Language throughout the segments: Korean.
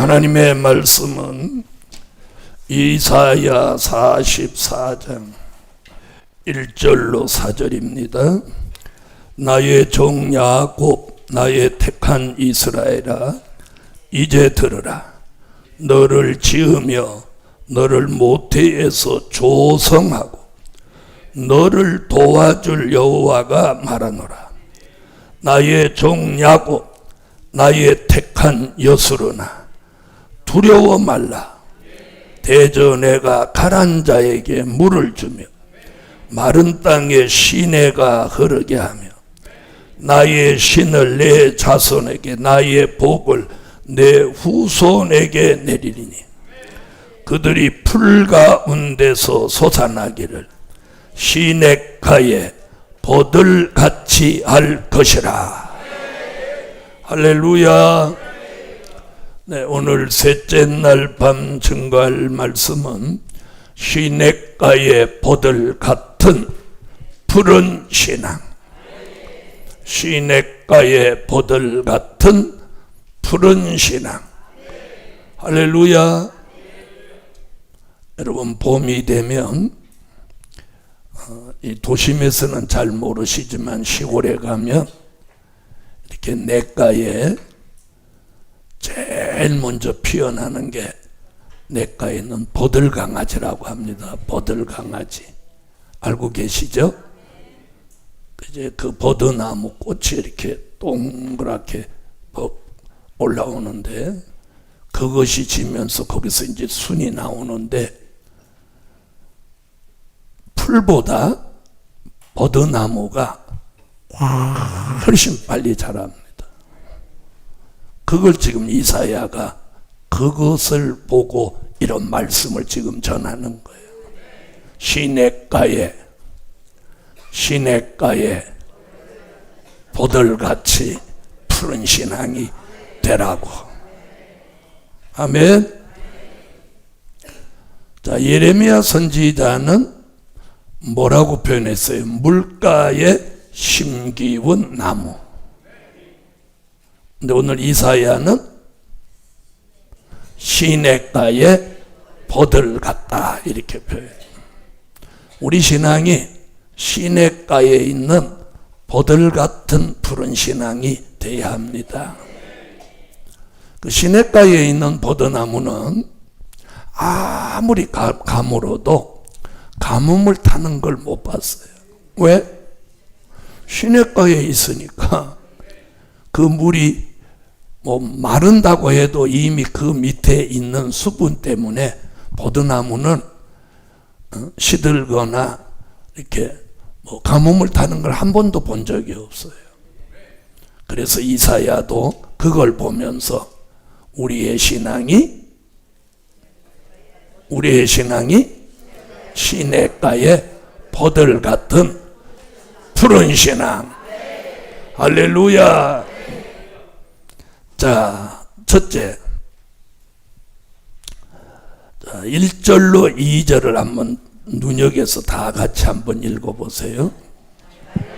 하나님의 말씀은 이사야 44장 1절로 4절입니다. 나의 종 야곱, 나의 택한 이스라엘아, 이제 들으라. 너를 지으며 너를 모태에서 조성하고 너를 도와줄 여호와가 말하노라. 나의 종 야곱, 나의 택한 여수르나 두려워 말라. 대저 내가 가란 자에게 물을 주며 마른 땅에 시내가 흐르게 하며 나의 신을 내 자손에게 나의 복을 내 후손에게 내리리니 그들이 풀 가운데서 솟아나기를 시냇가에 버들같이 할 것이라. 할렐루야. 네, 오늘 셋째 날 밤 증거할 말씀은 시냇가의 버들 같은 푸른 신앙. 시냇가의 버들 같은 푸른 신앙. 할렐루야. 여러분, 봄이 되면 이 도심에서는 잘 모르시지만 시골에 가면 이렇게 냇가에 제일 먼저 피어나는 게 냇가에 있는 버들강아지라고 합니다. 버들강아지 알고 계시죠? 이제 그 버드나무 꽃이 이렇게 동그랗게 올라오는데 그것이 지면서 거기서 이제 순이 나오는데 풀보다 버드나무가 훨씬 빨리 자랍니다. 그걸 지금 이사야가 그것을 보고 이런 말씀을 지금 전하는 거예요. 시냇가에 보들같이 푸른 신앙이 되라고. 아멘. 자, 예레미야 선지자는 뭐라고 표현했어요? 물가에 심기운 나무. 근데 오늘 이사야는 시냇가에 버들 같다 이렇게 표현해요. 우리 신앙이 시냇가에 있는 버들 같은 푸른 신앙이 되어야 합니다. 그 시냇가에 있는 버드나무는 아무리 가물어도 가뭄을 타는 걸 못 봤어요. 왜? 시냇가에 있으니까 그 물이 마른다고 해도 이미 그 밑에 있는 수분 때문에 버드나무는 시들거나 이렇게 가뭄을 타는 걸 한 번도 본 적이 없어요. 그래서 이사야도 그걸 보면서 우리의 신앙이 시냇가에 버들 같은 푸른 신앙. 할렐루야. 자, 첫째, 1절로 2절을 한번 눈여겨서 다 같이 한번 읽어보세요.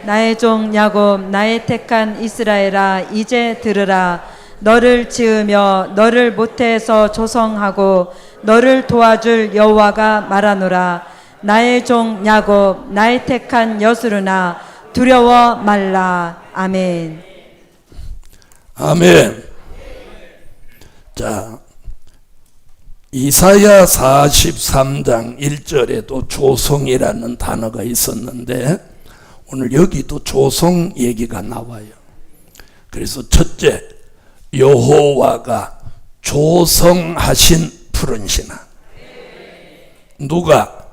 나의 종 야곱, 나의 택한 이스라엘아, 이제 들으라. 너를 지으며 너를 모태에서 조성하고 너를 도와줄 여호와가 말하노라. 나의 종 야곱, 나의 택한 여수르나 두려워 말라. 아멘. 아멘. 자, 이사야 43장 1절에도 조성이라는 단어가 있었는데 오늘 여기도 조성 얘기가 나와요. 그래서 첫째, 여호와가 조성하신 푸른 신앙. 누가?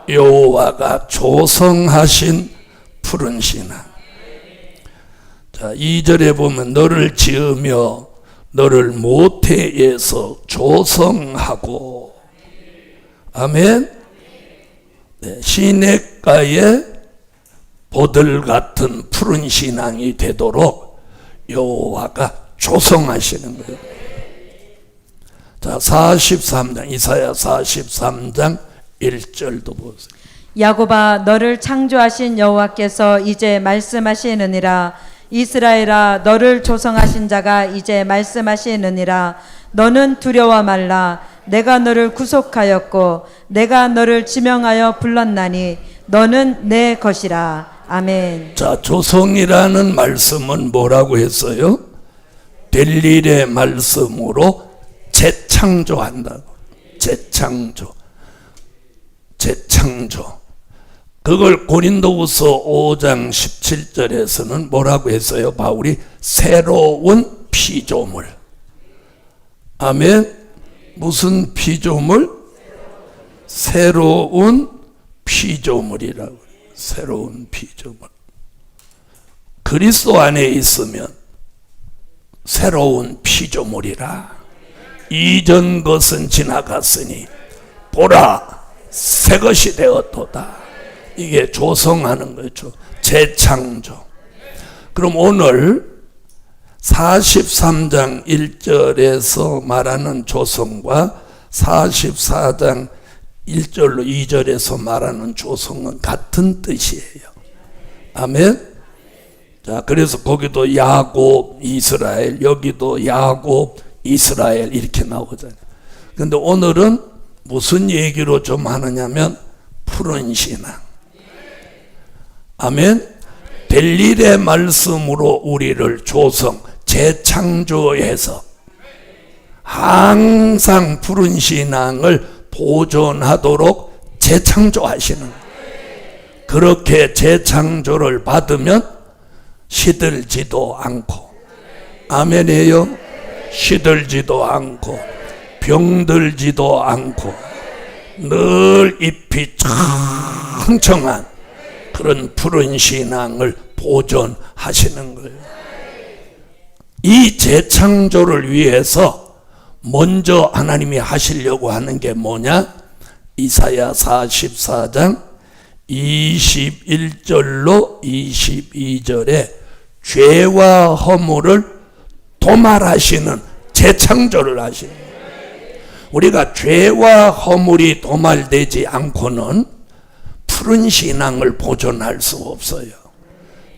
여호와가 조성하신 푸른 신앙. 자, 2절에 보면 너를 지으며 너를 모태에서 조성하고. 아멘. 네, 시냇가에 보들 같은 푸른 신앙이 되도록 여호와가 조성하시는 거예요. 자, 43장 이사야 43장 1절도 보세요. 야곱아, 너를 창조하신 여호와께서 이제 말씀하시느니라. 이스라엘아 너를 조성하신 자가 이제 말씀하시느니라. 너는 두려워 말라. 내가 너를 구속하였고 내가 너를 지명하여 불렀나니 너는 내 것이라. 아멘. 자, 조성이라는 말씀은 뭐라고 했어요? 될 일의 말씀으로 재창조한다고. 재창조. 그걸 고린도후서 5장 17절에서는 뭐라고 했어요? 바울이 새로운 피조물. 아멘. 무슨 피조물? 새로운 피조물이라고. 새로운 피조물. 그리스도 안에 있으면 새로운 피조물이라. 이전 것은 지나갔으니 보라 새 것이 되었도다. 이게 조성하는 거죠. 재창조. 그럼 오늘 43장 1절에서 말하는 조성과 44장 1절로 2절에서 말하는 조성은 같은 뜻이에요. 아멘. 자, 그래서 거기도 야곱 이스라엘, 여기도 야곱 이스라엘 이렇게 나오잖아요. 근데 오늘은 무슨 얘기로 좀 하느냐면 푸른 신앙. 아멘. 될 일의 말씀으로 우리를 조성, 재창조해서 항상 푸른 신앙을 보존하도록 재창조하시는 거예요. 그렇게 재창조를 받으면 시들지도 않고, 아멘이에요. 시들지도 않고 병들지도 않고 늘 잎이 청청한 그런 푸른 신앙을 보존하시는 거예요. 이 재창조를 위해서 먼저 하나님이 하시려고 하는 게 뭐냐? 이사야 44장 21절로 22절에 죄와 허물을 도말하시는 재창조를 하시는 거예요. 우리가 죄와 허물이 도말되지 않고는 푸른 신앙을 보존할 수 없어요.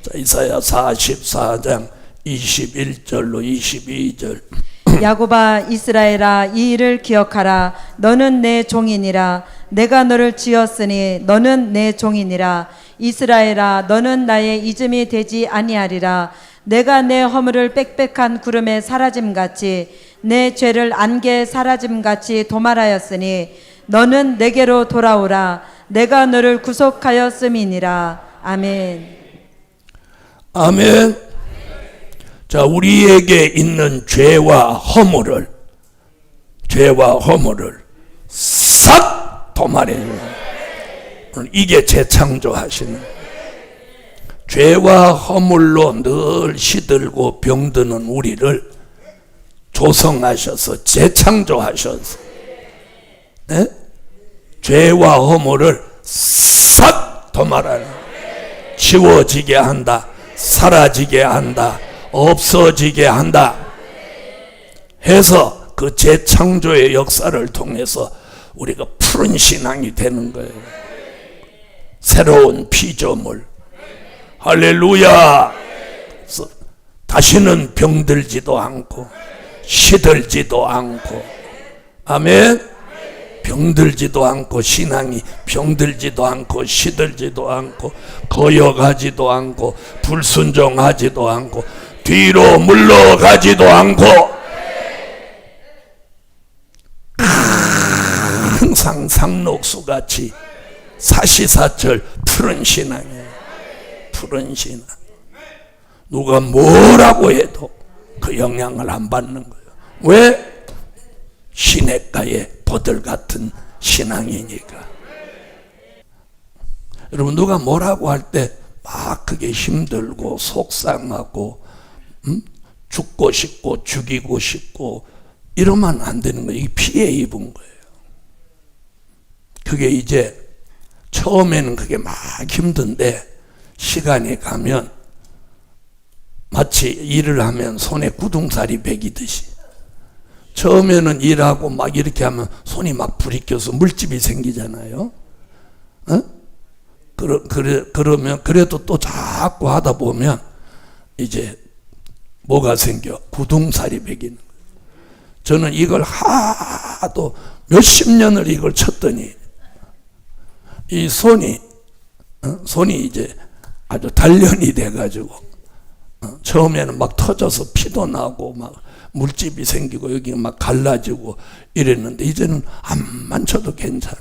자, 이사야 44장 21절로 22절. 야곱아 이스라엘아 이 일을 기억하라. 너는 내 종이니라. 내가 너를 지었으니 너는 내 종이니라. 이스라엘아 너는 나의 이름이 되지 아니하리라. 내가 내 허물을 빽빽한 구름에 사라짐같이 내 죄를 안개에 사라짐같이 도말하였으니 너는 내게로 돌아오라. 내가 너를 구속하였음이니라. 아멘. 아멘. 자, 우리에게 있는 죄와 허물을 싹 도말해요. 이게 재창조하시는. 죄와 허물로 늘 시들고 병드는 우리를 조성하셔서 재창조하셔서, 네? 죄와 허물을 싹 도말하는, 지워지게 한다, 사라지게 한다, 없어지게 한다 해서 그 재창조의 역사를 통해서 우리가 푸른 신앙이 되는 거예요. 새로운 피조물. 할렐루야. 다시는 병들지도 않고 시들지도 않고, 아멘. 병들지도 않고, 신앙이 병들지도 않고 시들지도 않고 거여가지도 않고 불순종하지도 않고 뒤로 물러가지도 않고 항상 상록수같이 사시사철 푸른 신앙이에요. 푸른 신앙. 누가 뭐라고 해도 그 영향을 안 받는 거예요. 왜? 시냇가의 보들 같은 신앙이니까. 여러분, 누가 뭐라고 할 때 막 그게 힘들고 속상하고 죽고 싶고 죽이고 싶고 이러면 안 되는 거예요. 이게 피해 입은 거예요. 그게 이제 처음에는 그게 막 힘든데 시간이 가면 마치 일을 하면 손에 구둥살이 배기듯이, 처음에는 일하고 막 이렇게 하면 손이 막 불이 껴서 물집이 생기잖아요. 그러면 그래도 또 자꾸 하다 보면 이제 뭐가 생겨? 구둥살이 배기는 거예요. 저는 이걸 하도 몇십 년을 이걸 쳤더니 이 손이 이제 아주 단련이 돼가지고 처음에는 막 터져서 피도 나고 막 물집이 생기고 여기 막 갈라지고 이랬는데 이제는 암만 쳐도 괜찮아.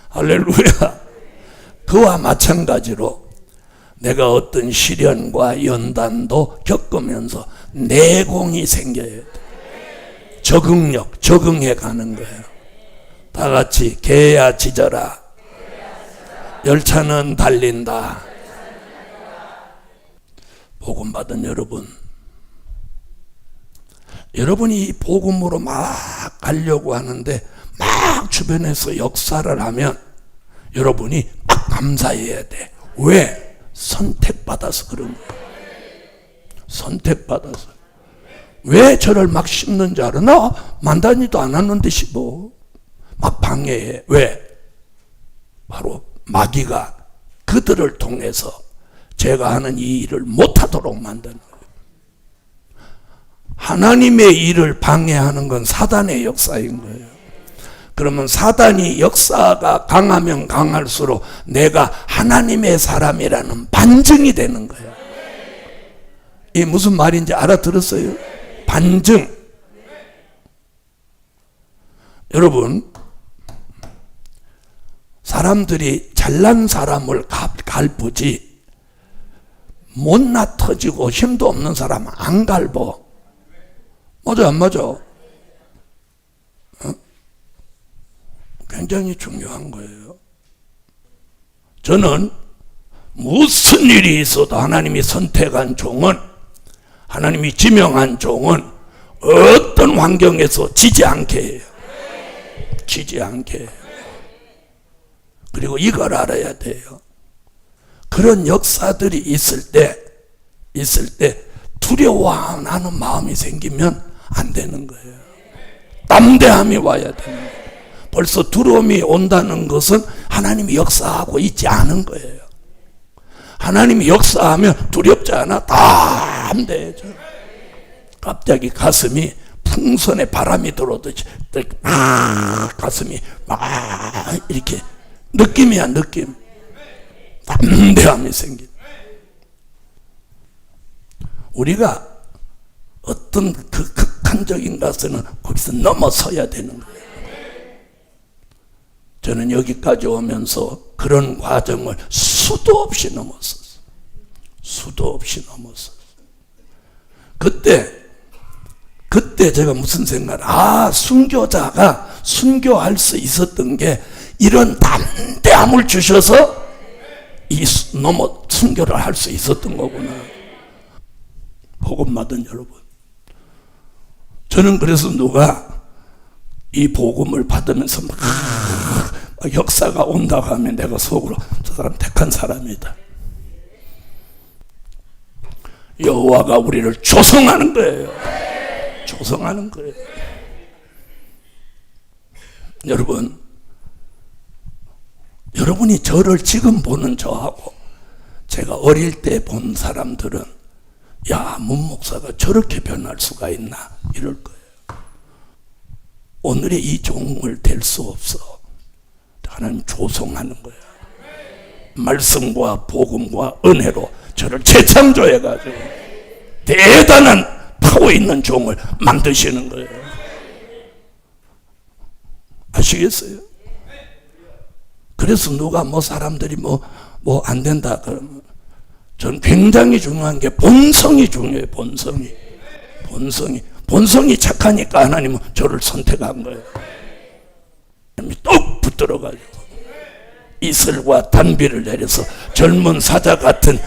할렐루야. 그와 마찬가지로 내가 어떤 시련과 연단도 겪으면서 내공이 생겨야 돼. 적응력, 적응해 가는 거예요. 다 같이 개야 짖어라. 열차는 달린다. 복음 받은 여러분, 여러분이 이 복음으로 막 가려고 하는데 막 주변에서 역사를 하면 여러분이 막 감사해야 돼. 왜? 선택받아서 그런 거예요. 선택받아서. 왜 저를 막 씹는지 알아? 나 만다니도 않았는데 씹어. 막 방해해. 왜? 바로 마귀가 그들을 통해서 제가 하는 이 일을 못하도록 만드는 거예요. 하나님의 일을 방해하는 건 사단의 역사인 거예요. 그러면 사단이 역사가 강하면 강할수록 내가 하나님의 사람이라는 반증이 되는 거예요. 이게 무슨 말인지 알아들었어요? 반증. 여러분, 사람들이 잘난 사람을 갈부지 못나 터지고 힘도 없는 사람 안 갈보. 맞아 안 맞아? 굉장히 중요한 거예요. 저는 무슨 일이 있어도 하나님이 선택한 종은, 하나님이 지명한 종은 어떤 환경에서 지지 않게 해요. 지지 않게 해요. 그리고 이걸 알아야 돼요. 그런 역사들이 있을 때 두려워하는 마음이 생기면 안 되는 거예요. 담대함이 와야 되는 거예요. 벌써 두려움이 온다는 것은 하나님이 역사하고 있지 않은 거예요. 하나님이 역사하면 두렵지 않아. 담대해져. 갑자기 가슴이 풍선에 바람이 들어오듯이 가슴이 막 이렇게 느낌이야, 느낌. 담대함이 생긴. 우리가 어떤 그 극한적인 것은 거기서 넘어서야 되는 거예요. 저는 여기까지 오면서 그런 과정을 수도 없이 넘었었어요. 수도 없이 넘었었어요. 그때 제가 무슨 생각을, 순교자가 순교할 수 있었던 게 이런 담대함을 주셔서 순교를 할 수 있었던 거구나. 복음 받은 여러분, 저는 그래서 누가 이 복음을 받으면서 막 역사가 온다고 하면 내가 속으로 저 사람 택한 사람이다. 여호와가 우리를 조성하는 거예요. 조성하는 거예요. 여러분이 저를 지금 보는 저하고 제가 어릴 때 본 사람들은 문 목사가 저렇게 변할 수가 있나 이럴 거예요. 오늘의 이 종을 될 수 없어. 하나님 조성하는 거예요. 말씀과 복음과 은혜로 저를 재창조해가지고 대단한 파워 있는 종을 만드시는 거예요. 아시겠어요? 그래서 누가 사람들이 안 된다 그러면 전 굉장히 중요한 게 본성이 중요해요. 본성이 착하니까 하나님은 저를 선택한 거예요. 똑 붙들어가지고 이슬과 단비를 내려서 젊은 사자 같은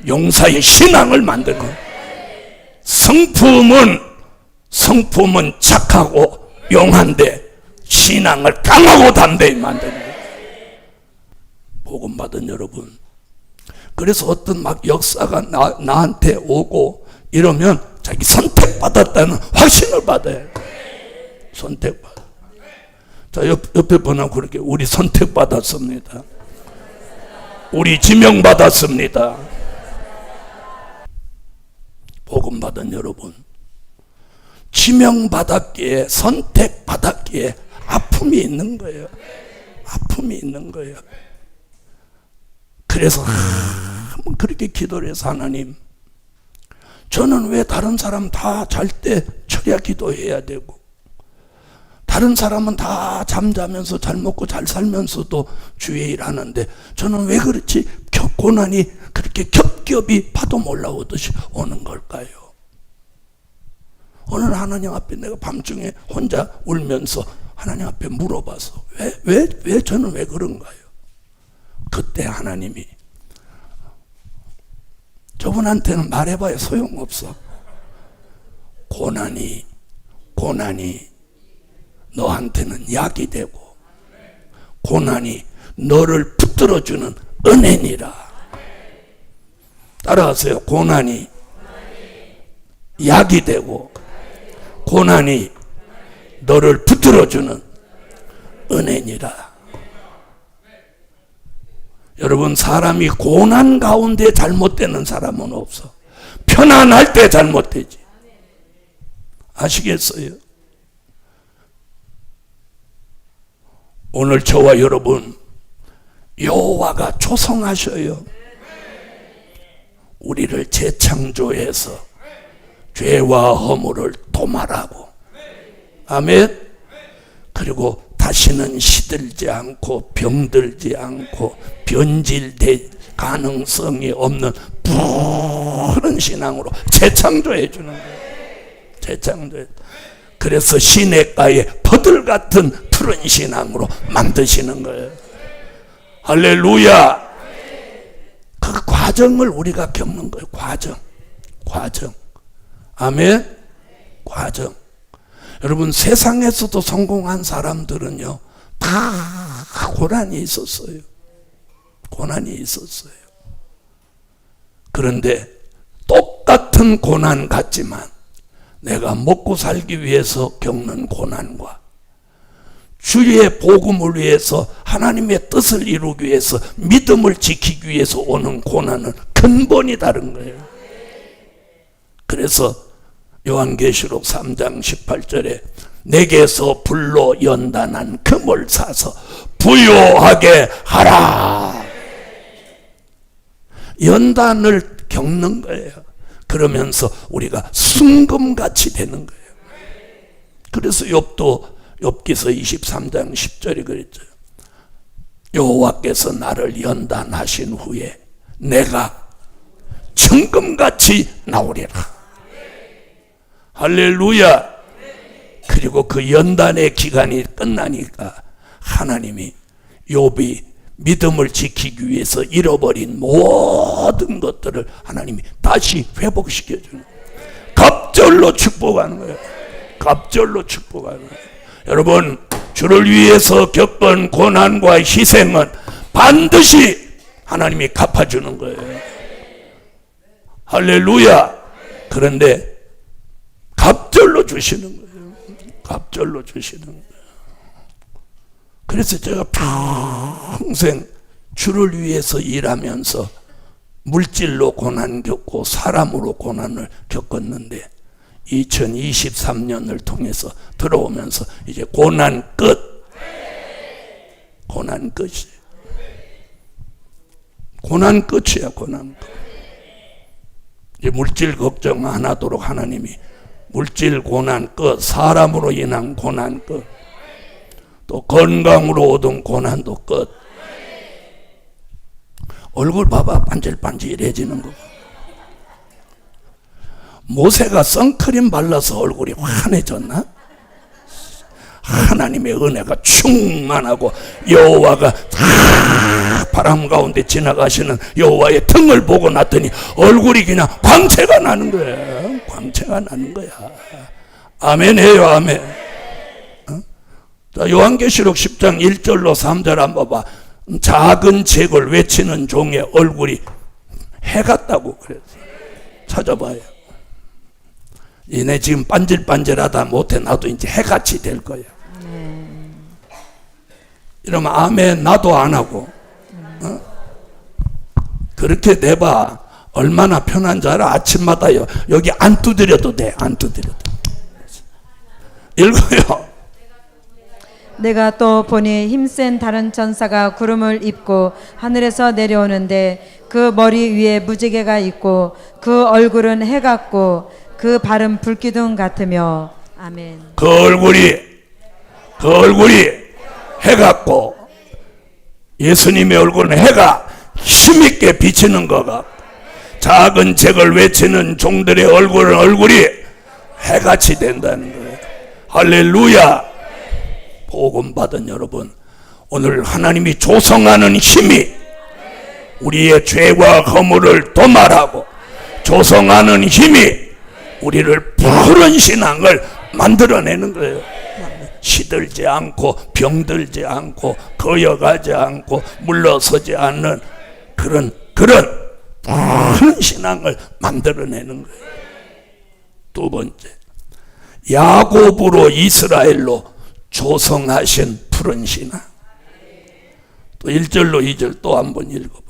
용사의 신앙을 만들고, 성품은 착하고 용한데 신앙을 강하고 담대히 만드는 거예요. 복음 받은 여러분, 그래서 어떤 역사가 나한테 오고 이러면 자기 선택받았다는 확신을 받아요. 선택받아. 자, 옆에 분하고 그렇게 우리 선택받았습니다. 우리 지명받았습니다. 복음 받은 여러분, 지명받았기에, 선택받았기에 아픔이 있는 거예요. 아픔이 있는 거예요. 그래서 그렇게 기도를 해서, 하나님, 저는 왜 다른 사람 다 잘 때 철야 기도해야 되고, 다른 사람은 다 잠자면서 잘 먹고 잘 살면서도 주의 일 하는데 저는 왜 그렇지 고난이 그렇게 겹겹이 파도 올라오듯이 오는 걸까요? 오늘 하나님 앞에 내가 밤중에 혼자 울면서 하나님 앞에 물어봐서 왜 저는 왜 그런가요? 그때 하나님이, 저분한테는 말해봐야 소용없어. 고난이 너한테는 약이 되고, 고난이 너를 붙들어주는 은혜니라. 따라하세요. 고난이 약이 되고, 고난이 너를 붙들어주는 은혜니라. 여러분, 사람이 고난 가운데 잘못되는 사람은 없어. 편안할 때 잘못되지. 아시겠어요? 오늘 저와 여러분, 여호와가 초성하셔요. 우리를 재창조해서 죄와 허물을 도말하고, 아멘. 그리고 다시는 시들지 않고 병들지 않고 변질될 가능성이 없는 푸른 신앙으로 재창조해 주는 거예요. 재창조해. 그래서 시냇가에 버들 같은 푸른 신앙으로 만드시는 거예요. 할렐루야. 그 과정을 우리가 겪는 거예요. 과정. 아멘. 과정. 여러분, 세상에서도 성공한 사람들은요, 다 고난이 있었어요. 고난이 있었어요. 그런데 똑같은 고난 같지만 내가 먹고 살기 위해서 겪는 고난과 주의 복음을 위해서, 하나님의 뜻을 이루기 위해서, 믿음을 지키기 위해서 오는 고난은 근본이 다른 거예요. 그래서 요한계시록 3장 18절에 내게서 불로 연단한 금을 사서 부요하게 하라. 연단을 겪는 거예요. 그러면서 우리가 순금같이 되는 거예요. 그래서 욥기서 23장 10절이 그랬죠. 여호와께서 나를 연단하신 후에 내가 정금같이 나오리라. 할렐루야. 그리고 그 연단의 기간이 끝나니까 하나님이 욥이 믿음을 지키기 위해서 잃어버린 모든 것들을 하나님이 다시 회복시켜주는 거예요. 갑절로 축복하는 거예요. 갑절로 축복하는 거예요. 여러분, 주를 위해서 겪은 고난과 희생은 반드시 하나님이 갚아주는 거예요. 할렐루야. 그런데 갑절로 주시는 거예요. 갑절로 주시는 거예요. 그래서 제가 평생 주를 위해서 일하면서 물질로 고난 겪고 사람으로 고난을 겪었는데 2023년을 통해서 들어오면서 이제 고난 끝. 고난 끝이. 고난 끝이야, 고난 끝. 이제 물질 걱정 안 하도록 하나님이 물질 고난 끝, 사람으로 인한 고난 끝, 또 건강으로 얻은 고난도 끝. 얼굴 봐봐, 반질반질해지는 거. 모세가 선크림 발라서 얼굴이 환해졌나? 하나님의 은혜가 충만하고 여호와가 바람 가운데 지나가시는 여호와의 등을 보고 났더니 얼굴이 그냥 광채가 나는 거야. 광채가 나는 거야. 아멘 해요. 아멘. 자, 요한계시록 10장 1절로 3절 한번 봐봐. 작은 책을 외치는 종의 얼굴이 해 같다고 그랬어. 찾아봐요. 얘네 지금 반질반질하다 못해 나도 이제 해같이 될 거야. 이러면 아멘 나도 안 하고 그렇게 내봐. 얼마나 편한 줄 알아? 아침마다요. 여기 안 두드려도 돼. 안 두드려도. 읽어요. 내가 또 보니 힘센 다른 천사가 구름을 입고 하늘에서 내려오는데 그 머리 위에 무지개가 있고 그 얼굴은 해 같고 그 발은 불기둥 같으며. 아멘. 그 얼굴이 해 같고 예수님의 얼굴은 해가 힘있게 비치는 것 같고 작은 책을 외치는 종들의 얼굴이 해같이 된다는 거예요. 할렐루야. 복음 받은 여러분, 오늘 하나님이 조성하는 힘이 우리의 죄와 허물을 도말하고 조성하는 힘이 우리를 푸른 신앙을 만들어내는 거예요. 시들지 않고 병들지 않고 거여가지 않고 물러서지 않는 그런 푸른 신앙을 만들어내는 거예요. 두 번째, 야곱으로 이스라엘로 조성하신 푸른 신앙. 또 1절로 2절 또 한번 읽어봐요.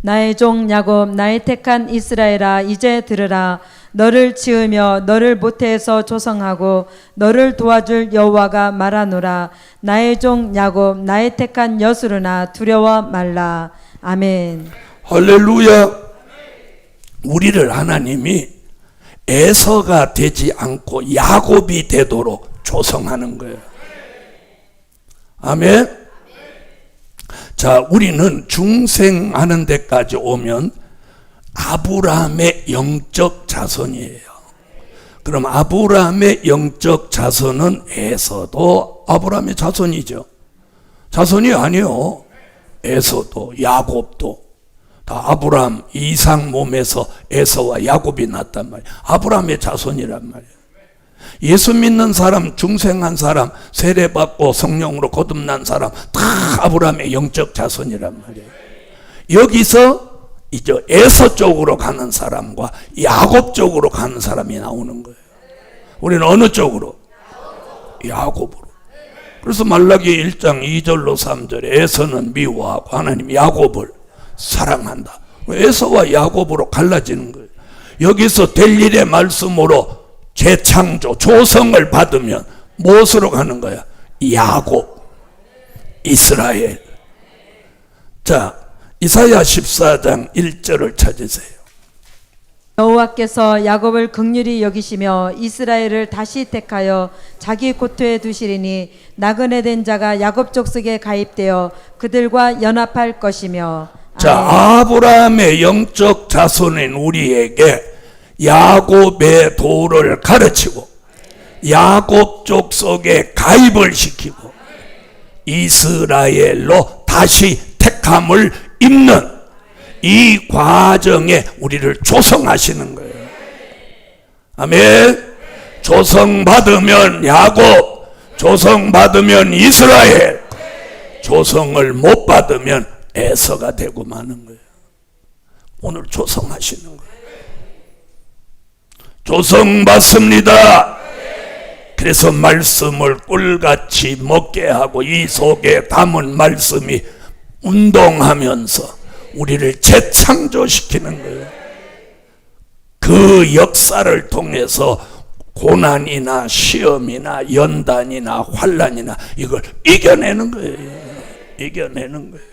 나의 종 야곱, 나의 택한 이스라엘아, 이제 들으라. 너를 지으며 너를 모태에서 조성하고 너를 도와줄 여호와가 말하노라. 나의 종 야곱, 나의 택한 여수르나 두려워 말라. 아멘. 할렐루야. 우리를 하나님이 에서가 되지 않고 야곱이 되도록 조성하는 거예요. 아멘. 자, 우리는 중생하는 데까지 오면 아브라함의 영적 자손이에요. 그럼 아브라함의 영적 자손은 에서도 아브라함의 자손이죠. 자손이 아니요. 에서도 야곱도 다 아브라함 이삭 몸에서 에서와 야곱이 났단 말이에요. 아브라함의 자손이란 말이에요. 예수 믿는 사람, 중생한 사람, 세례받고 성령으로 거듭난 사람 다 아브라함의 영적 자손이란 말이에요. 여기서 이제 에서 쪽으로 가는 사람과 야곱 쪽으로 가는 사람이 나오는 거예요. 우리는 어느 쪽으로? 야곱으로. 그래서 말라기 1장 2절로 3절에 에서는 미워하고 하나님 야곱을 사랑한다. 에서와 야곱으로 갈라지는 거예요. 여기서 될 일의 말씀으로 재창조, 조성을 받으면 무엇으로 가는 거야? 야곱, 이스라엘. 자, 이사야 14장 1절을 찾으세요. 여호와께서 야곱을 긍휼히 여기시며 이스라엘을 다시 택하여 자기 고토에 두시리니 나그네 된 자가 야곱 족속에 가입되어 그들과 연합할 것이며. 자, 아브라함의 영적 자손인 우리에게 야곱의 도를 가르치고 야곱 족속에 가입을 시키고 이스라엘로 다시 택함을 입는 이 과정에 우리를 조성하시는 거예요. 아멘. 조성받으면 야곱, 조성받으면 이스라엘, 조성을 못 받으면 에서가 되고 마는 거예요. 오늘 조성하시는 거예요. 조성받습니다. 그래서 말씀을 꿀같이 먹게 하고 이 속에 담은 말씀이 운동하면서 우리를 재창조시키는 거예요. 그 역사를 통해서 고난이나 시험이나 연단이나 환난이나 이걸 이겨내는 거예요. 이겨내는 거예요.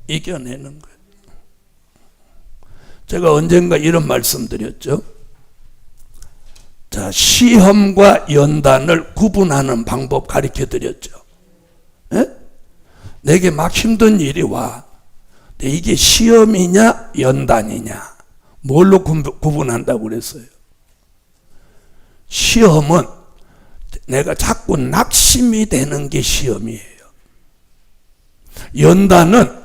이겨내는 거예요. 제가 언젠가 이런 말씀 드렸죠. 자, 시험과 연단을 구분하는 방법 가르쳐 드렸죠. 에? 내게 막 힘든 일이 와. 이게 시험이냐 연단이냐 뭘로 구분한다고 그랬어요? 시험은 내가 자꾸 낙심이 되는 게 시험이에요. 연단은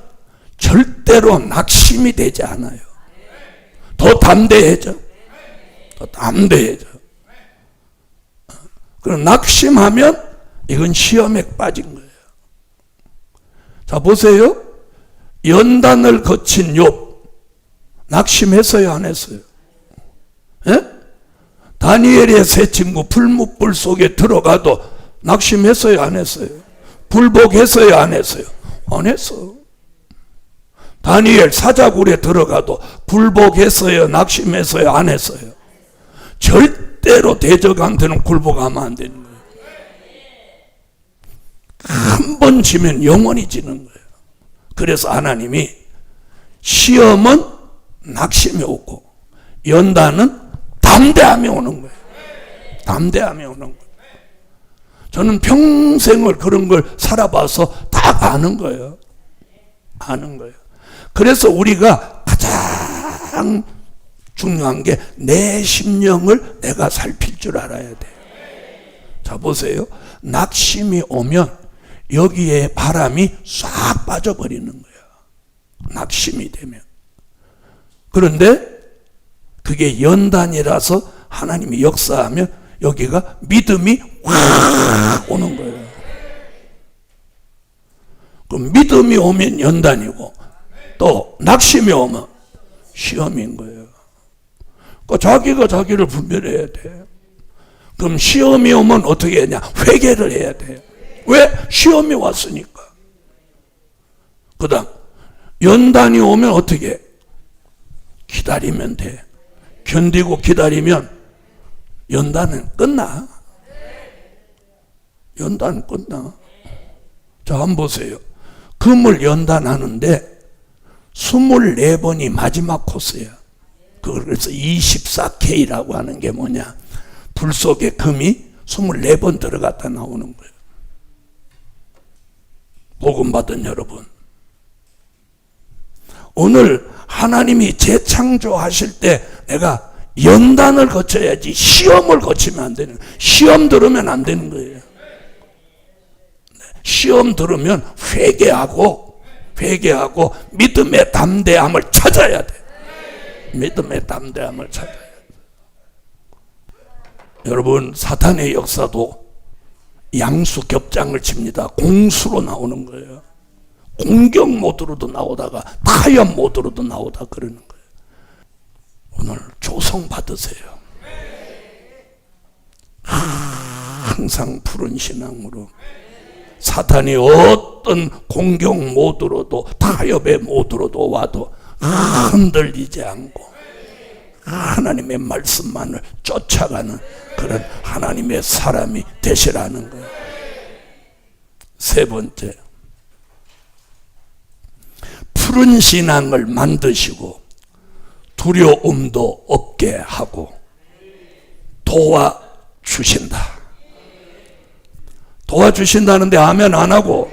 절대로 낙심이 되지 않아요. 더 담대해져. 더 담대해져. 그럼 낙심하면 이건 시험에 빠진 거예요. 자, 보세요. 연단을 거친 욥 낙심했어요, 안 했어요? 예? 다니엘의 세 친구 풀무불 속에 들어가도 낙심했어요, 안 했어요? 불복했어요, 안 했어요? 안 했어. 다니엘 사자굴에 들어가도 굴복했어요? 낙심했어요? 안 했어요? 절대로 대적한테는 굴복하면 안 되는 거예요. 한 번 지면 영원히 지는 거예요. 그래서 하나님이 시험은 낙심이 오고 연단은 담대함이 오는 거예요. 담대함이 오는 거예요. 저는 평생을 그런 걸 살아봐서 다 아는 거예요. 아는 거예요. 그래서 우리가 가장 중요한 게 내 심령을 내가 살필 줄 알아야 돼요. 자, 보세요. 낙심이 오면 여기에 바람이 싹 빠져버리는 거예요. 낙심이 되면. 그런데 그게 연단이라서 하나님이 역사하면 여기가 믿음이 확 오는 거예요. 그럼 믿음이 오면 연단이고 또 낙심이 오면 시험인 거예요. 그러니까 자기가 자기를 분별해야 돼. 그럼 시험이 오면 어떻게 하냐? 회개를 해야 돼요. 왜? 시험이 왔으니까. 그 다음 연단이 오면 어떻게 해? 기다리면 돼. 견디고 기다리면 연단은 끝나. 연단은 끝나. 자, 한번 보세요. 금을 연단하는데 24번이 마지막 코스야. 그래서 24K라고 하는 게 뭐냐? 불 속에 금이 24번 들어갔다 나오는 거예요. 복음 받은 여러분, 오늘 하나님이 재창조하실 때 내가 연단을 거쳐야지 시험을 거치면 안 되는 거예요. 시험 들으면 안 되는 거예요. 시험 들으면 회개하고 믿음의 담대함을 찾아야 돼. 믿음의 담대함을 찾아야 돼. 여러분, 사탄의 역사도 양수 겹장을 칩니다. 공수로 나오는 거예요. 공격 모드로도 나오다가 타협 모드로도 나오다 그러는 거예요. 오늘 조성 받으세요. 항상 푸른 신앙으로 사탄이 어떤 공격 모드로도 타협의 모드로도 와도 흔들리지 않고 하나님의 말씀만을 쫓아가는 그런 하나님의 사람이 되시라는 거예요. 세 번째, 푸른 신앙을 만드시고 두려움도 없게 하고 도와주신다. 도와주신다는데 아멘 안 하고,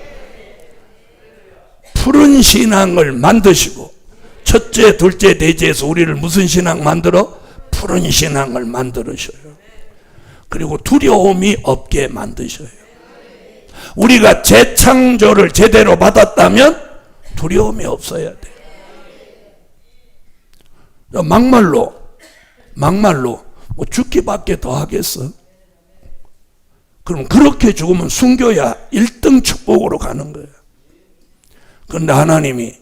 푸른 신앙을 만드시고, 첫째, 둘째, 넷째에서 우리를 무슨 신앙 만들어? 푸른 신앙을 만들으셔요. 그리고 두려움이 없게 만드셔요. 우리가 재창조를 제대로 받았다면 두려움이 없어야 돼요. 막말로 뭐 죽기밖에 더 하겠어? 그럼 그렇게 죽으면 순교야 1등 축복으로 가는 거예요. 그런데 하나님이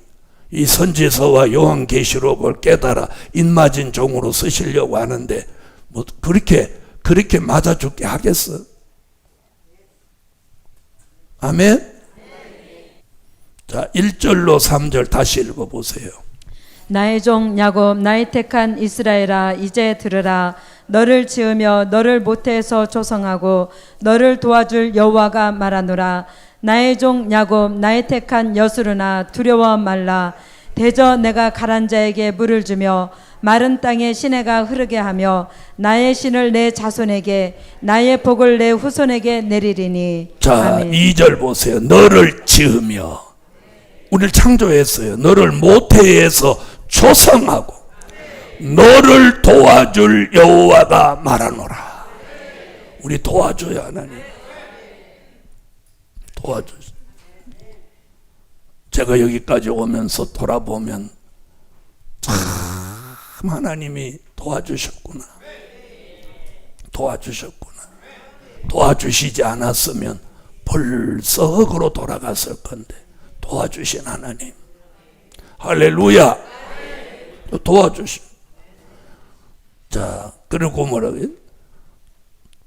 이 선지서와 요한계시록을 깨달아 인맞은 종으로 쓰시려고 하는데 뭐 그렇게 맞아 죽게 하겠어? 아멘? 자, 1절로 3절 다시 읽어보세요. 나의 종 야곱, 나의 택한 이스라엘아, 이제 들으라. 너를 지으며 너를 모태에서 조성하고 너를 도와줄 여호와가 말하노라. 나의 종 야곱, 나의 택한 여수르나, 두려워 말라. 대저 내가 가란 자에게 물을 주며 마른 땅에 시내가 흐르게 하며 나의 신을 내 자손에게, 나의 복을 내 후손에게 내리리니. 자, 아멘. 2절 보세요. 너를 지으며, 우리를 창조했어요. 너를 모태에서 조성하고 너를 도와줄 여호와가 말하노라. 우리 도와줘요. 하나님 도와줘요. 제가 여기까지 오면서 돌아보면 참 하나님이 도와주셨구나. 도와주시지 않았으면 벌써 흙으로 돌아갔을 건데 도와주신 하나님, 할렐루야. 도와주시. 자, 그리고 뭐라고요?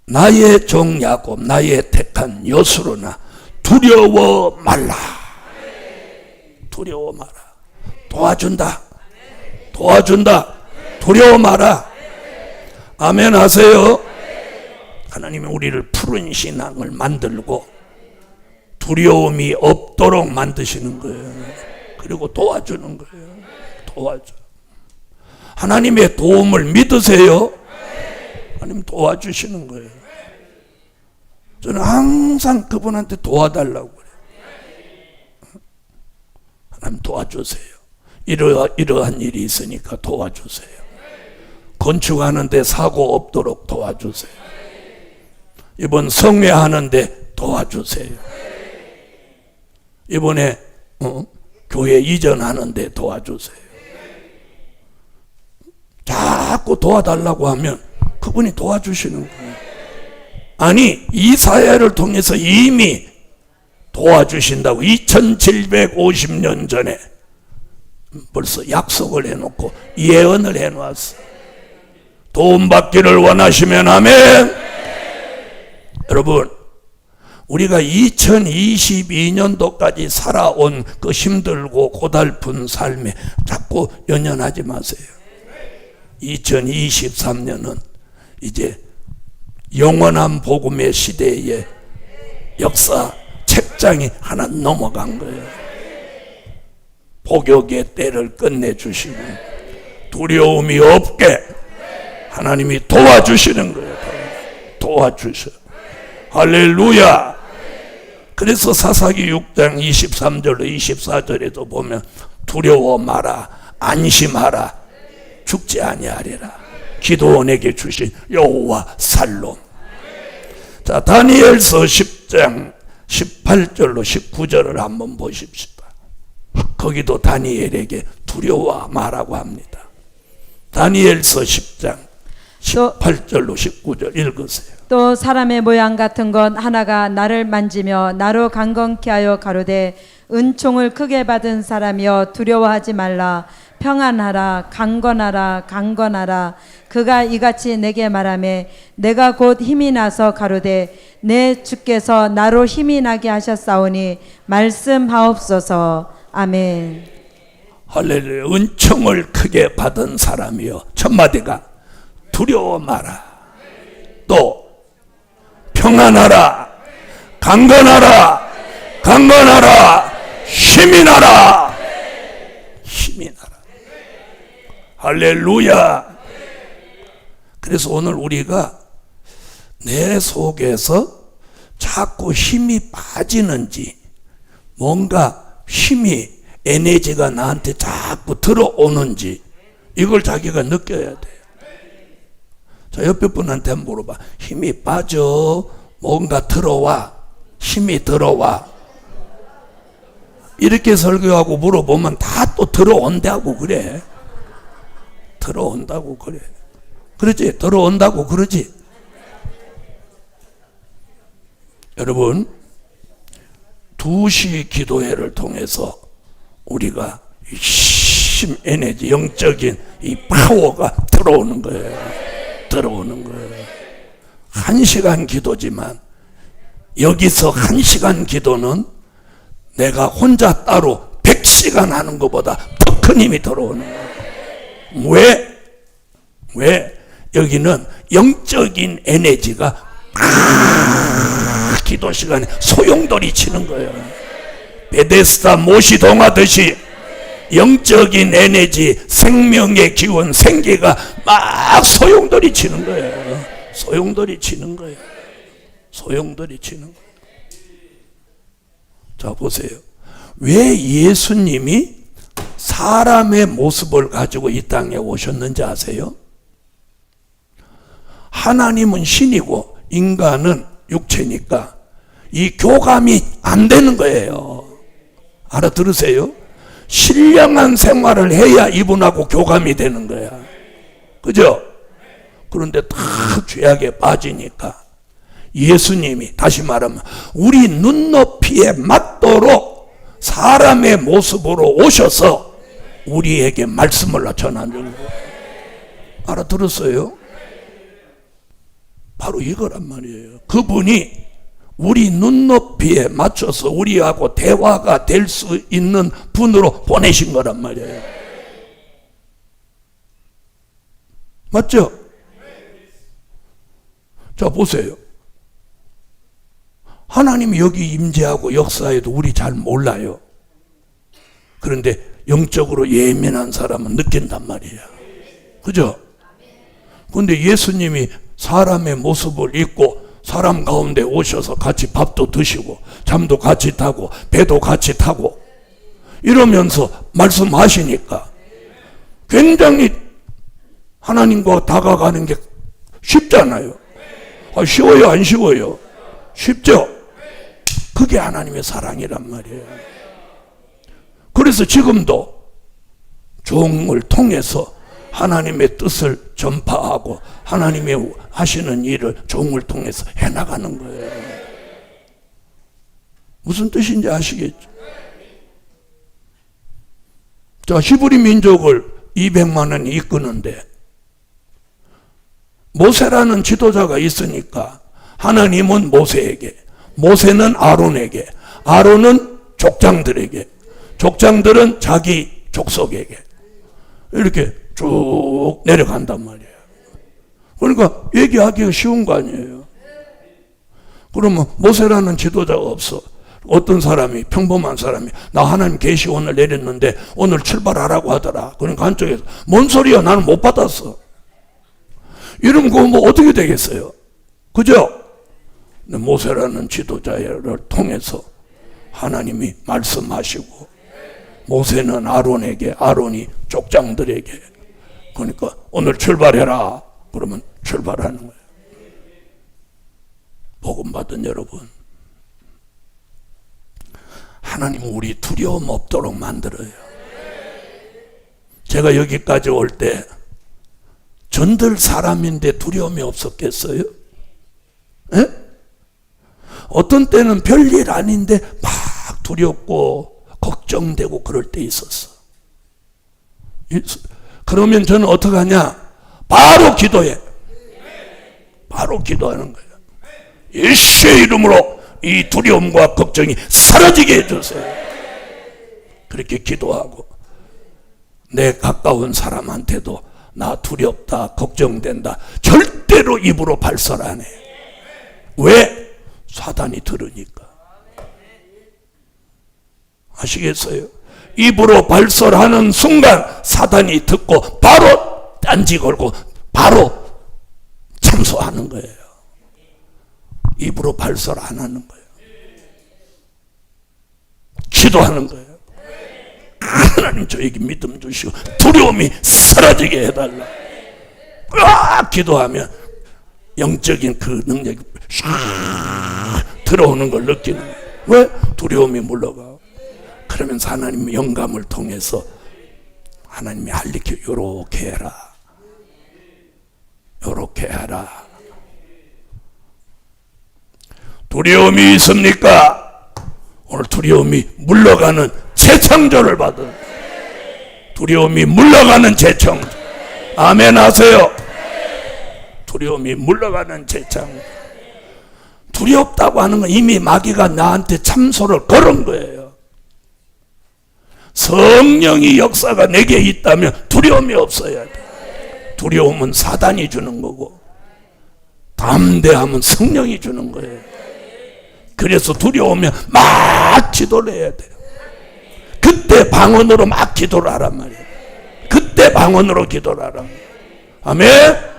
나의 종 야곱, 나의 택한 여수로나, 두려워 말라. 두려워 마라. 도와준다. 도와준다. 두려워 마라. 아멘 하세요. 하나님이 우리를 푸른 신앙을 만들고 두려움이 없도록 만드시는 거예요. 그리고 도와주는 거예요. 도와줘. 하나님의 도움을 믿으세요. 하나님 도와주시는 거예요. 저는 항상 그분한테 도와달라고 그래요. 하나님 도와주세요. 이러한 일이 있으니까 도와주세요. 건축하는데 사고 없도록 도와주세요. 이번 성회하는데 도와주세요. 이번에 교회 이전하는데 도와주세요. 자꾸 도와달라고 하면 그분이 도와주시는 거예요. 아니, 이 사회를 통해서 이미 도와주신다고 2750년 전에 벌써 약속을 해놓고 예언을 해놓았어. 도움받기를 원하시면 아멘. 여러분, 우리가 2022년도까지 살아온 그 힘들고 고달픈 삶에 자꾸 연연하지 마세요. 2023년은 이제 영원한 복음의 시대의 역사 책장이 하나 넘어간 거예요. 복역의 때를 끝내주시고 두려움이 없게 하나님이 도와주시는 거예요. 도와주셔. 할렐루야. 그래서 사사기 6장 23절로 24절에도 보면 두려워 마라, 안심하라, 죽지 아니하리라. 기도원에게 주신 여호와 살롬. 자, 다니엘서 10장 18절로 19절을 한번 보십시다. 거기도 다니엘에게 두려워 마라고 합니다. 다니엘서 10장 18절로 19절 읽으세요. 또 사람의 모양 같은 것 하나가 나를 만지며 나로 강건케 하여 가로되 은총을 크게 받은 사람이여 두려워하지 말라. 평안하라. 강건하라. 강건하라. 그가 이같이 내게 말하매 내가 곧 힘이 나서 가로되 내 주께서 나로 힘이 나게 하셨사오니 말씀하옵소서. 아멘. 할렐루야. 은총을 크게 받은 사람이여, 첫 마디가 두려워 마라. 또 평안하라. 강건하라. 강건하라. 힘이 나라. 힘이 나라. 할렐루야. 그래서 오늘 우리가 내 속에서 자꾸 힘이 빠지는지, 뭔가 힘이, 에너지가 나한테 자꾸 들어오는지, 이걸 자기가 느껴야 돼요. 자, 옆에 분한테 한번 물어봐. 힘이 빠져? 뭔가 들어와? 힘이 들어와? 이렇게 설교하고 물어보면 다 또 들어온다고 그래. 들어온다고 그래. 그러지? 들어온다고 그러지? 여러분, 2시 기도회를 통해서 우리가 힘, 에너지, 영적인 이 파워가 들어오는 거예요. 들어오는 거예요. 1시간 기도지만 여기서 1시간 기도는 내가 혼자 따로 100시간 하는 것보다 더 큰 힘이 들어오는 거예요. 왜? 여기는 영적인 에너지가 기도 시간에 소용돌이 치는 거예요. 베데스다 못이 동하듯이 영적인 에너지, 생명의 기운, 생기가 막 소용돌이 치는 거예요. 소용돌이 치는 거예요. 소용돌이 치는 거예요. 자, 보세요. 왜 예수님이 사람의 모습을 가지고 이 땅에 오셨는지 아세요? 하나님은 신이고 인간은 육체니까 이 교감이 안 되는 거예요. 알아들으세요? 신령한 생활을 해야 이분하고 교감이 되는 거야. 그죠? 그런데 다 죄악에 빠지니까 예수님이, 다시 말하면 우리 눈높이에 맞도록 사람의 모습으로 오셔서 우리에게 말씀을 전하는 거예요. 알아들었어요? 바로 이거란 말이에요. 그분이 우리 눈높이에 맞춰서 우리하고 대화가 될 수 있는 분으로 보내신 거란 말이에요. 맞죠? 자, 보세요. 하나님이 여기 임재하고 역사에도 우리 잘 몰라요. 그런데 영적으로 예민한 사람은 느낀단 말이에요. 그죠? 근데 예수님이 사람의 모습을 입고 사람 가운데 오셔서 같이 밥도 드시고 잠도 같이 타고 배도 같이 타고 이러면서 말씀하시니까 굉장히 하나님과 다가가는 게 쉽잖아요. 쉬워요, 안 쉬워요? 쉽죠? 그게 하나님의 사랑이란 말이에요. 그래서 지금도 종을 통해서 하나님의 뜻을 전파하고 하나님의 하시는 일을 종을 통해서 해나가는 거예요. 무슨 뜻인지 아시겠죠? 자, 히브리 민족을 200만 원이 이끄는데 모세라는 지도자가 있으니까 하나님은 모세에게, 모세는 아론에게, 아론은 족장들에게, 족장들은 자기 족속에게 이렇게 쭉 내려간단 말이에요. 그러니까 얘기하기가 쉬운 거 아니에요. 그러면 모세라는 지도자가 없어. 어떤 사람이, 평범한 사람이 나 하나님 계시 오늘 내렸는데 오늘 출발하라고 하더라. 그러니까 한쪽에서 뭔 소리야, 나는 못 받았어. 이러면 그거 뭐 어떻게 되겠어요? 그죠? 모세라는 지도자를 통해서 하나님이 말씀하시고 모세는 아론에게, 아론이 족장들에게, 그러니까 오늘 출발해라 그러면 출발하는 거예요. 복음 받은 여러분, 하나님은 우리 두려움 없도록 만들어요. 제가 여기까지 올 때 전들 사람인데 두려움이 없었겠어요? 에? 어떤 때는 별일 아닌데 막 두렵고 걱정되고 그럴 때 있었어. 그러면 저는 어떻게 하냐? 바로 기도해. 바로 기도하는 거예요. 예수의 이름으로 이 두려움과 걱정이 사라지게 해주세요. 그렇게 기도하고 내 가까운 사람한테도 나 두렵다, 걱정된다 절대로 입으로 발설 안 해. 왜? 사단이 들으니까. 아시겠어요? 입으로 발설하는 순간 사단이 듣고 바로 딴지 걸고 바로 참소하는 거예요. 입으로 발설 안 하는 거예요. 기도하는 거예요. 하나님 저에게 믿음 주시고 두려움이 사라지게 해달라. 기도하면 영적인 그 능력이 들어오는 걸 느끼는 거예요. 왜? 두려움이 물러가. 그러면서 하나님의 영감을 통해서 하나님이 알리켜, 요렇게 해라, 요렇게 해라. 두려움이 있습니까? 오늘 두려움이 물러가는 재창조를 받은, 두려움이 물러가는 재창조. 아멘 하세요. 두려움이 물러가는 재창조. 두렵다고 하는 건 이미 마귀가 나한테 참소를 걸은 거예요. 성령이 역사가 내게 있다면 두려움이 없어야 돼. 두려움은 사단이 주는 거고 담대함은 성령이 주는 거예요. 그래서 두려우면 막 기도를 해야 돼요. 그때 방언으로 막 기도를 하란 말이에요. 그때 방언으로 기도를 하란 말이에요. 아멘.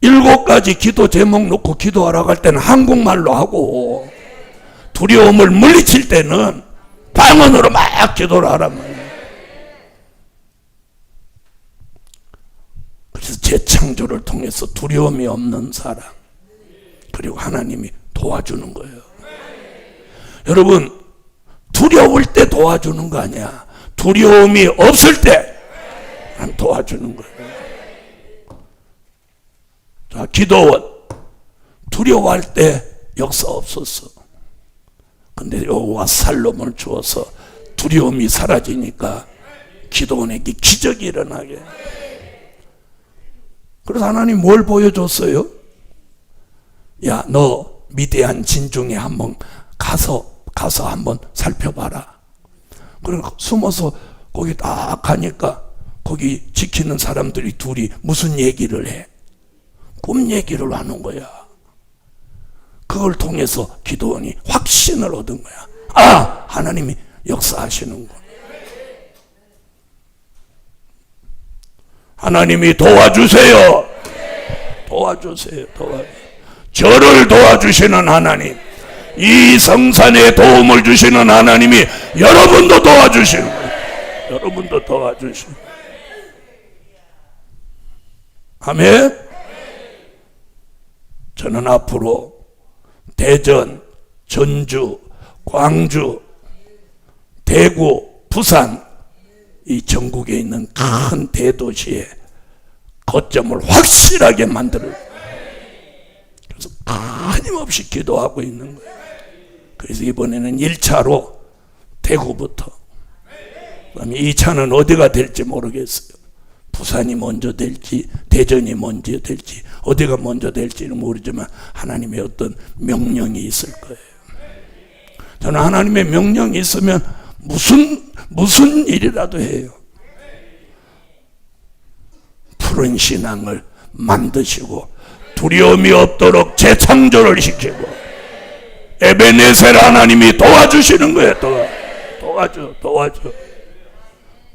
7가지 기도 제목 놓고 기도하라고 할 때는 한국말로 하고, 두려움을 물리칠 때는 방언으로 막 기도를 하란 말이에요. 그래서 재창조를 통해서 두려움이 없는 사람, 그리고 하나님이 도와주는 거예요. 여러분, 두려울 때 도와주는 거 아니야. 두려움이 없을 때 도와주는 거예요. 자, 기도원, 두려워할 때 역사 없었어. 근데 여호와 살롬을 주어서 두려움이 사라지니까 기도원에게 기적이 일어나게. 그래서 하나님 뭘 보여줬어요? 야, 너 미대한 진중에 한번 가서 한번 살펴봐라. 그리고 숨어서 거기 딱 가니까 거기 지키는 사람들이 둘이 무슨 얘기를 해? 꿈 얘기를 하는 거야. 그걸 통해서 기도원이 확신을 얻은 거야. 아, 하나님이 역사하시는구나. 하나님이 도와주세요. 도와주세요. 저를 도와주시는 하나님, 이 성산에 도움을 주시는 하나님이 여러분도 도와주시는 거예요. 여러분도 도와주시는 거예요. 아멘. 저는 앞으로 대전, 전주, 광주, 대구, 부산, 이 전국에 있는 큰 대도시에 거점을 확실하게 만들어요. 그래서 끊임없이 기도하고 있는 거예요. 그래서 이번에는 1차로 대구부터, 그다음에 2차는 어디가 될지 모르겠어요. 부산이 먼저 될지 대전이 먼저 될지 어디가 먼저 될지는 모르지만 하나님의 어떤 명령이 있을 거예요. 저는 하나님의 명령이 있으면 무슨 일이라도 해요. 푸른 신앙을 만드시고 두려움이 없도록 재창조를 시키고 에베네셀 하나님이 도와주시는 거예요. 도와줘.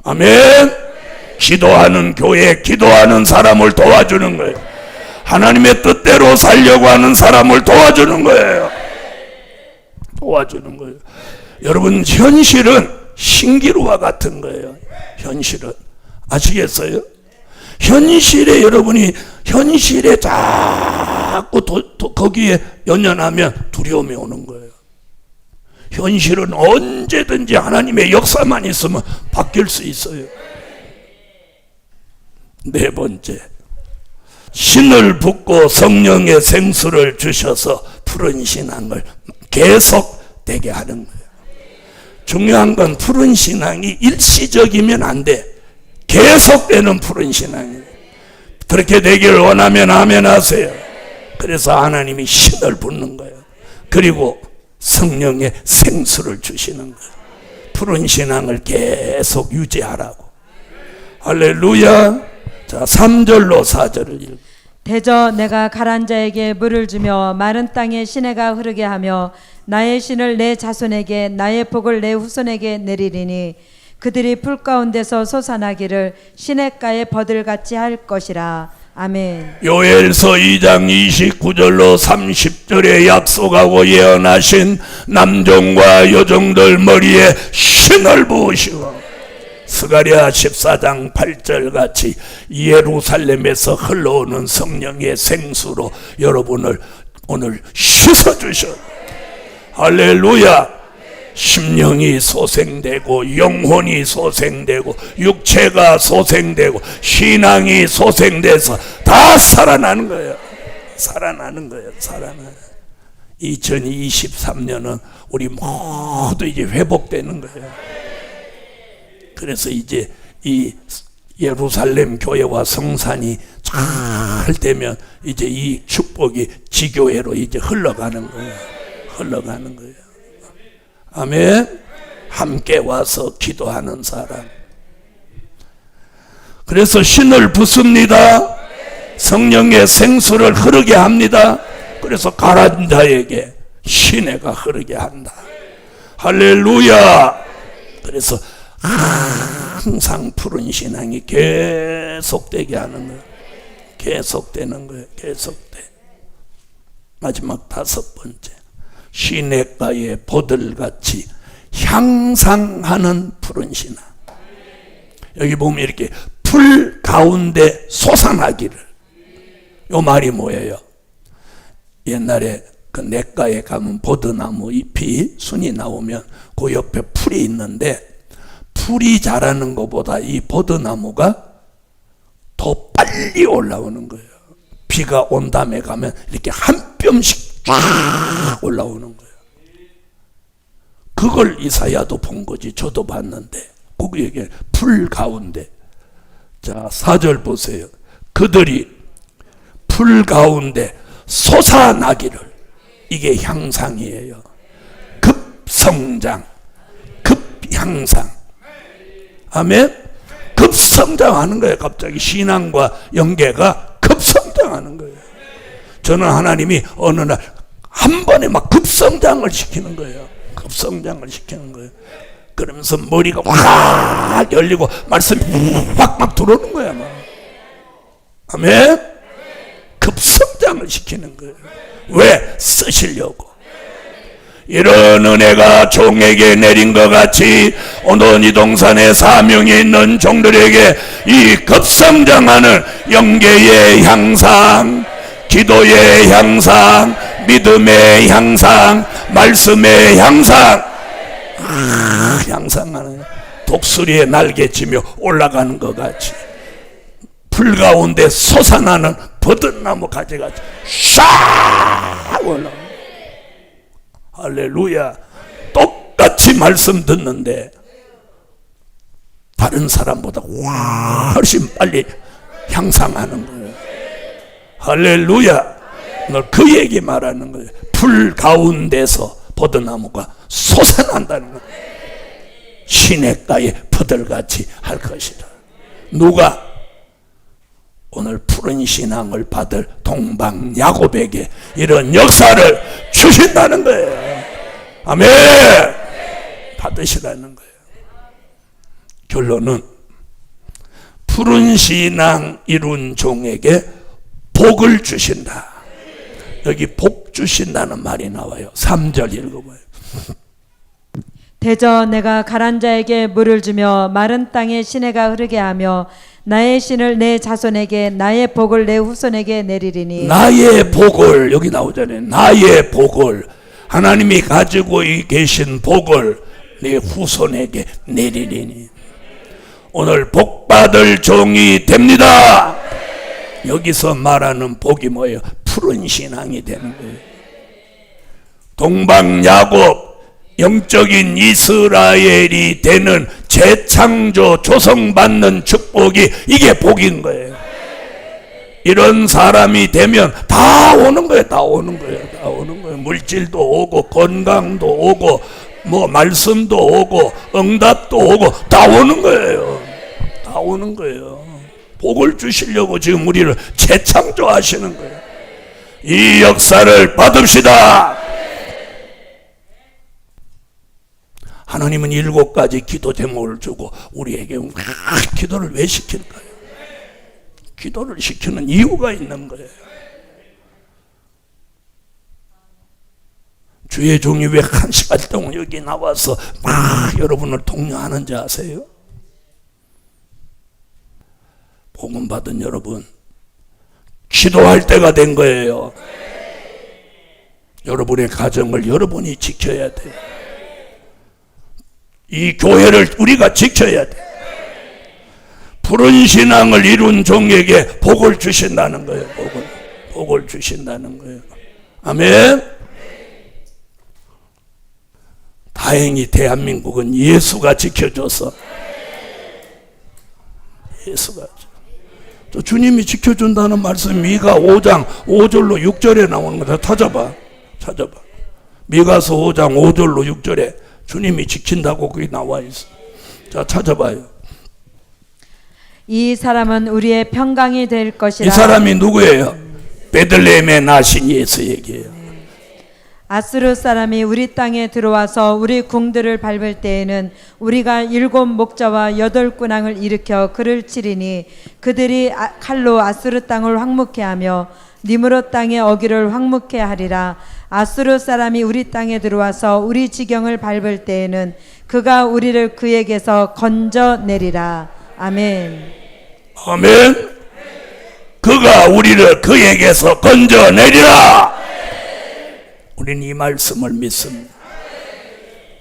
아멘. 기도하는 교회, 기도하는 사람을 도와주는 거예요. 하나님의 뜻대로 살려고 하는 사람을 도와주는 거예요. 여러분, 현실은 신기루와 같은 거예요. 현실은 아시겠어요? 여러분이 현실에 자꾸 거기에 연연하면 두려움이 오는 거예요. 현실은 언제든지 하나님의 역사만 있으면 바뀔 수 있어요. 네 번째, 신을 붓고 성령의 생수를 주셔서 푸른 신앙을 계속되게 하는 거예요. 중요한 건 푸른 신앙이 일시적이면 안 돼. 계속되는 푸른 신앙이에요. 그렇게 되기를 원하면 아멘 하세요. 그래서 하나님이 신을 붓는 거예요. 그리고 성령의 생수를 주시는 거예요. 푸른 신앙을 계속 유지하라고. 할렐루야. 자, 3절로 4절을 읽어. 대저 내가 가란 자에게 물을 주며 마른 땅에 시내가 흐르게 하며 나의 신을 내 자손에게 나의 복을 내 후손에게 내리리니 그들이 풀 가운데서 솟아나기를 시냇가의 버들같이 할 것이라. 아멘. 요엘서 2장 29절로 30절에 약속하고 예언하신 남종과 여종들 머리에 신을 부으시고 스가랴 14장 8절 같이 예루살렘에서 흘러오는 성령의 생수로 여러분을 오늘 씻어주셔. 할렐루야. 심령이 소생되고 영혼이 소생되고 육체가 소생되고 신앙이 소생돼서 다 살아나는 거예요. 2023년은 우리 모두 이제 회복되는 거예요. 그래서 이제 이 예루살렘 교회와 성산이 잘 되면 이제 이 축복이 지교회로 이제 흘러가는 거예요. 아멘. 함께 와서 기도하는 사람. 그래서 신을 붓습니다. 성령의 생수를 흐르게 합니다. 그래서 가란 자에게 시내가 흐르게 한다. 할렐루야. 그래서 항상 푸른 신앙이 계속되게 하는 거예요. 계속되는 거예요. 마지막 5번째, 시냇가의 버들같이 향상하는 푸른 신앙. 여기 보면 이렇게 풀 가운데 솟아나기를. 요 말이 뭐예요? 옛날에 그 냇가에 가면 버드나무 잎이 순이 나오면 그 옆에 풀이 있는데 풀이 자라는 것보다 이 버드나무가 더 빨리 올라오는 거예요. 비가 온 다음에 가면 이렇게 한 뼘씩 쫙 올라오는 거예요. 그걸 이사야도 본 거지. 저도 봤는데 거기에 풀 가운데. 자, 4절 보세요. 그들이 풀 가운데 솟아나기를. 이게 향상이에요. 급성장, 급향상. 아멘. 급성장하는 거예요. 갑자기 신앙과 연계가 급성장하는 거예요. 저는 하나님이 어느 날 한 번에 막 급성장을 시키는 거예요. 급성장을 시키는 거예요. 그러면서 머리가 확 열리고 말씀이 확 들어오는 거야. 막. 아멘. 급성장을 시키는 거예요. 왜? 쓰시려고. 이런 은혜가 종에게 내린 것 같이 오늘 이 동산에 사명이 있는 종들에게 이 급성장하는 영계의 향상, 기도의 향상, 믿음의 향상, 말씀의 향상, 향상하는, 독수리의 날개치며 올라가는 것 같이 풀 가운데 솟아나는 버든나무 가지같이 샥 올라가. 할렐루야. 똑같이 말씀 듣는데 다른 사람보다 훨씬 빨리 향상하는 거예요. 할렐루야. 오늘 그 얘기 말하는 거예요. 풀 가운데서 버드나무가 솟아난다는 거예요. 시냇가에 버들같이 할 것이다. 누가? 오늘 푸른 신앙을 받을 동방 야곱에게 이런 역사를 주신다는 거예요. 아멘. 받으시라는 거예요. 결론은 푸른 신앙 이룬 종에게 복을 주신다. 여기 복 주신다는 말이 나와요. 3절 읽어봐요. 대저 내가 가란 자에게 물을 주며 마른 땅에 시내가 흐르게 하며 나의 신을 내 자손에게 나의 복을 내 후손에게 내리리니. 나의 복을, 여기 나오잖아요. 나의 복을, 하나님이 가지고 계신 복을 내 후손에게 내리리니. 오늘 복 받을 종이 됩니다. 여기서 말하는 복이 뭐예요? 푸른 신앙이 되는 거예요. 동방 야곱, 영적인 이스라엘이 되는 재창조 조성받는 축복이, 이게 복인 거예요. 이런 사람이 되면 다 오는 거예요. 다 오는 거예요. 다 오는 거예요. 물질도 오고 건강도 오고 뭐 말씀도 오고 응답도 오고 다 오는 거예요. 다 오는 거예요. 복을 주시려고 지금 우리를 재창조하시는 거예요. 이 역사를 받읍시다. 하나님은 7가지 기도 제목을 주고 우리에게 기도를 왜 시킬까요? 기도를 시키는 이유가 있는 거예요. 주의 종이 왜 1시간 동안 여기 나와서 막 여러분을 독려하는지 아세요? 복음 받은 여러분, 기도할 때가 된 거예요. 여러분의 가정을 여러분이 지켜야 돼요. 이 교회를 우리가 지켜야 돼. 푸른 신앙을 이룬 종에게 복을 주신다는 거예요. 복을 주신다는 거예요. 아멘. 다행히 대한민국은 예수가 지켜줘서, 예수가 또 주님이 지켜준다는 말씀 미가 5장 5절로 6절에 나오는 거다. 찾아봐. 미가서 5장 5절로 6절에 주님이 지킨다고 그게 나와 있어. 자, 찾아봐요. 이 사람은 우리의 평강이 될 것이라. 이 사람이 누구예요? 베들레헴에 나신 예수 얘기예요. 아스루 사람이 우리 땅에 들어와서 우리 궁들을 밟을 때에는 우리가 7 목자와 8 군왕을 일으켜 그를 치리니 그들이 칼로 아스루 땅을 황무케 하며 니므롯 땅의 어기를 황무케 하리라. 아스루 사람이 우리 땅에 들어와서 우리 지경을 밟을 때에는 그가 우리를 그에게서 건져내리라. 아멘. 아멘. 그가 우리를 그에게서 건져내리라. 우리는 이 말씀을 믿습니다.